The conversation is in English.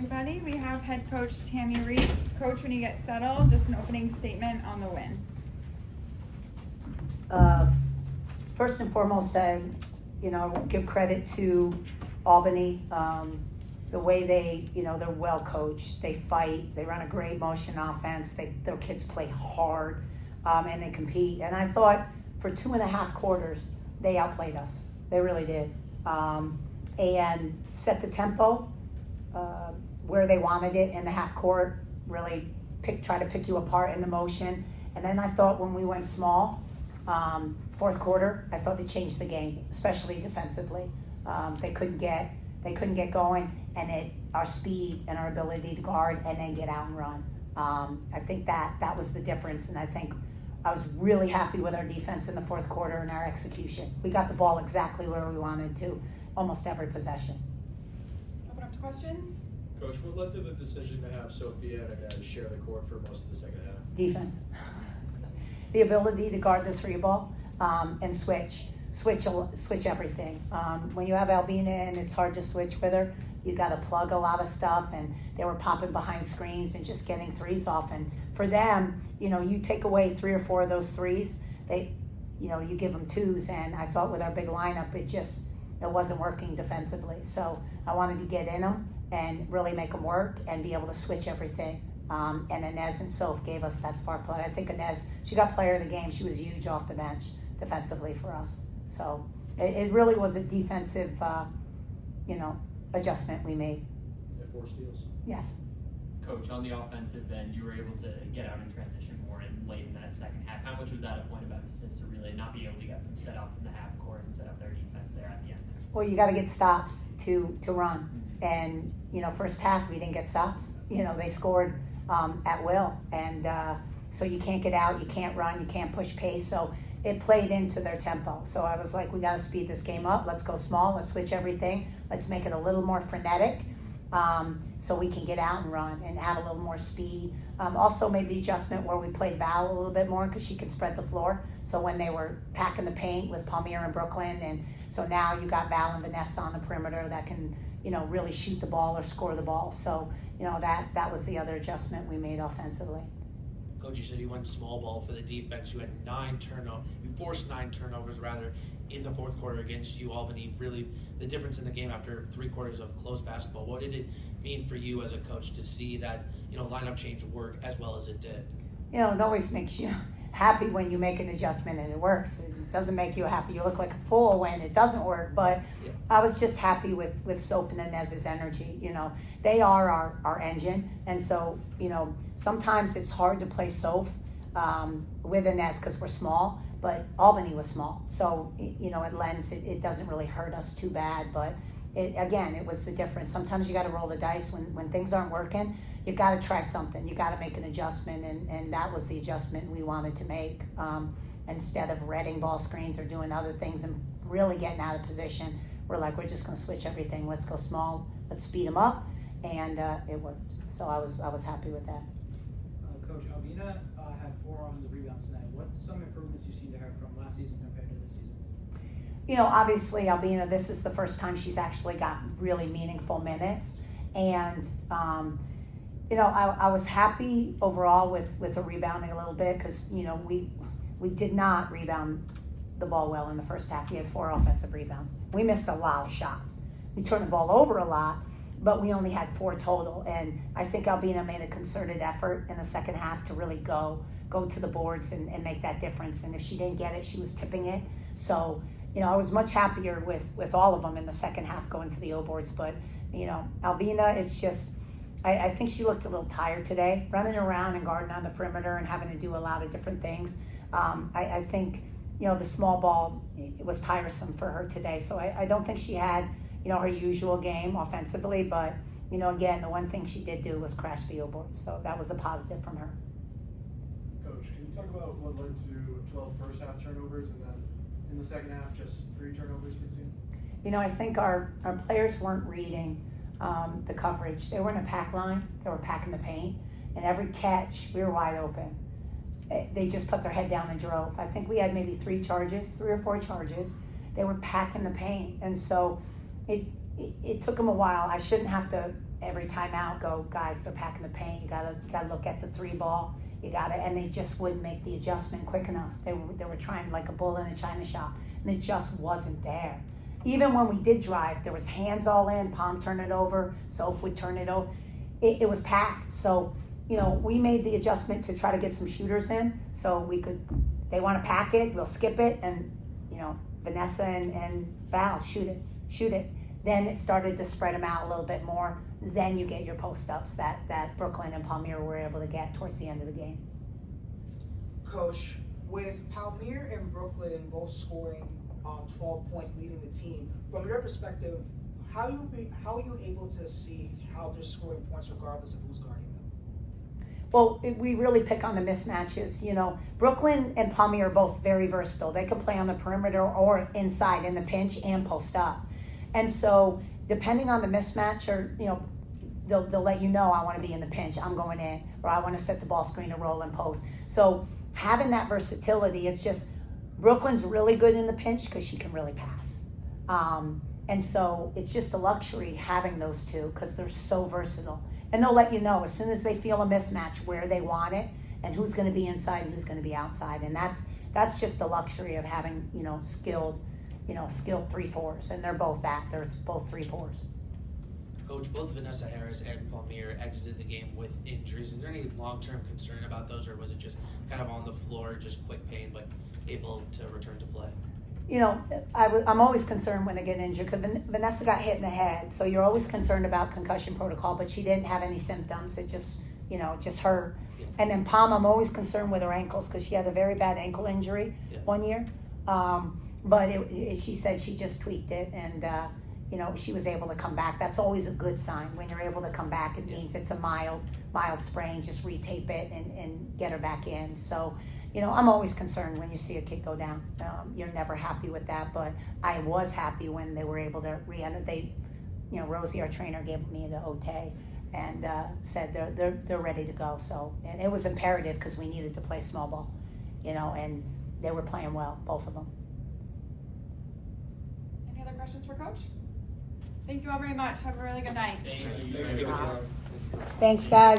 everybody. We have Head Coach Tammi Reiss. Coach, when you get settled, just an opening statement on the win. First and foremost, I give credit to Albany. The way they're well coached. They fight. They run a great motion offense. Their kids play hard, and they compete. And I thought for 2.5 quarters, they outplayed us. They really did. And set the tempo where they wanted it in the half court, really try to pick you apart in the motion. And then I thought when we went small, fourth quarter, I thought they changed the game, especially defensively. They couldn't get going, and our speed and our ability to guard and then get out and run. I think that was the difference, and I think I was really happy with our defense in the fourth quarter and our execution. We got the ball exactly where we wanted to, almost every possession. Open up to questions. Coach, what led to the decision to have Sophia and Inez share the court for most of the second half? Defense. The ability to guard the three ball and switch everything. When you have Albina and it's hard to switch with her, you got to plug a lot of stuff, and they were popping behind screens and just getting threes off. And for them, you take away 3 or 4 of those threes, you give them 2s. And I thought with our big lineup, it wasn't working defensively. So I wanted to get in them and really make them work and be able to switch everything. And Inez and Soph gave us that spark play. I think Inez, she got player of the game. She was huge off the bench defensively for us. So it really was a defensive, adjustment we made. Yeah, 4 steals. Yes. Coach, on the offensive end, you were able to get out and transition more and late in that second half. How much was that a point of emphasis to really not be able to get them set up in the half court and set up their defense there at the end? Well, you got to get stops to run. And, first half we didn't get stops. They scored at will. And so you can't get out, you can't run, you can't push pace. So it played into their tempo. So I was like, we got to speed this game up. Let's go small. Let's switch everything. Let's make it a little more frenetic so we can get out and run and have a little more speed. Also made the adjustment where we played Val a little bit more because she could spread the floor. So when they were packing the paint with Palmyra and Brooklyn, and so now you got Val and Vanessa on the perimeter that can, really shoot the ball or score the ball. So, that was the other adjustment we made offensively. Coach, you said you went small ball for the defense. You had 9 turnovers. You forced 9 turnovers rather in the fourth quarter against UAlbany. Really, the difference in the game after 3 quarters of close basketball. What did it mean for you as a coach to see that lineup change work as well as it did? It always makes you happy when you make an adjustment and it works. It doesn't make you happy. You look like a fool when it doesn't work. But yeah. I was just happy with Soph and Inez's energy. They are our engine, and so sometimes it's hard to play Soph with Inez because we're small. But Albany was small, so it doesn't really hurt us too bad. But it was the difference. Sometimes you got to roll the dice when things aren't working. You got to try something. You got to make an adjustment, and that was the adjustment we wanted to make. Instead of reading ball screens or doing other things and really getting out of position, we're just going to switch everything. Let's go small. Let's speed them up, and it worked. So I was happy with that. Coach, Albina had 4 offensive rebounds tonight. What's some improvements you've seen to her from last season compared to this season? Obviously Albina, this is the first time she's actually got really meaningful minutes, and I was happy overall with the rebounding a little bit because we did not rebound the ball well in the first half. We had 4 offensive rebounds. We missed a lot of shots. We turned the ball over a lot, but we only had 4 total. And I think Albina made a concerted effort in the second half to really go to the boards and make that difference. And if she didn't get it, she was tipping it. So, I was much happier with all of them in the second half going to the O boards. But, Albina, it's just, I think she looked a little tired today, running around and guarding on the perimeter and having to do a lot of different things. I think, the small ball was tiresome for her today. So I don't think she had, her usual game offensively. But, again, the one thing she did do was crash the O board. So that was a positive from her. Coach, can you talk about what led to 12 first half turnovers and then in the second half just 3 turnovers for the team? I think our players weren't reading the coverage. They were in a pack line. They were packing the paint. And every catch, we were wide open. They just put their head down and drove. I think we had maybe 3 or 4 charges. They were packing the paint. And so it took them a while. I shouldn't have to every time out, go, guys, they're packing the paint. You gotta look at the 3 ball. And they just wouldn't make the adjustment quick enough. They were trying like a bull in a china shop, and it just wasn't there. Even when we did drive, there was hands all in, Palm turn it over, Soph would turn it over. It was packed. So, we made the adjustment to try to get some shooters in, so they want to pack it, we'll skip it, and, Vanessa and Val, shoot it. Then it started to spread them out a little bit more. Then you get your post-ups that Brooklyn and Palmyra were able to get towards the end of the game. Coach, with Palmyra and Brooklyn both scoring 12 points, leading the team, from your perspective, how are you able to see how they're scoring points regardless of who's guarding them? Well, we really pick on the mismatches. Brooklyn and Palmyra are both very versatile. They can play on the perimeter or inside in the pinch and post up. And so, depending on the mismatch, or they'll let you know, I want to be in the pinch, I'm going in, or I want to set the ball screen and roll and post. So having that versatility, it's just Brooklyn's really good in the pinch because she can really pass. And so it's just a luxury having those two because they're so versatile. And they'll let you know as soon as they feel a mismatch where they want it and who's going to be inside and who's going to be outside. And that's just a luxury of having skilled 3-4s, and they're both that. They're both 3-4s. Coach, both Vanessa Harris and Palmyra exited the game with injuries. Is there any long-term concern about those, or was it just kind of on the floor, just quick pain, but able to return to play? I'm always concerned when they get injured because Vanessa got hit in the head, so you're always concerned about concussion protocol, but she didn't have any symptoms. It just hurt. Yeah. And then Palm, I'm always concerned with her ankles because she had a very bad ankle injury one year. But she said she just tweaked it, and she was able to come back. That's always a good sign when you're able to come back. It means it's a mild sprain. Just retape it and get her back in. So, I'm always concerned when you see a kid go down. You're never happy with that, but I was happy when they were able to re-enter. Rosie, our trainer, gave me the okay and said they're ready to go. So, and it was imperative because we needed to play small ball, and they were playing well, both of them. Any other questions for Coach? Thank you all very much. Have a really good night. Thank you. Thanks, Coach. Thanks, guys.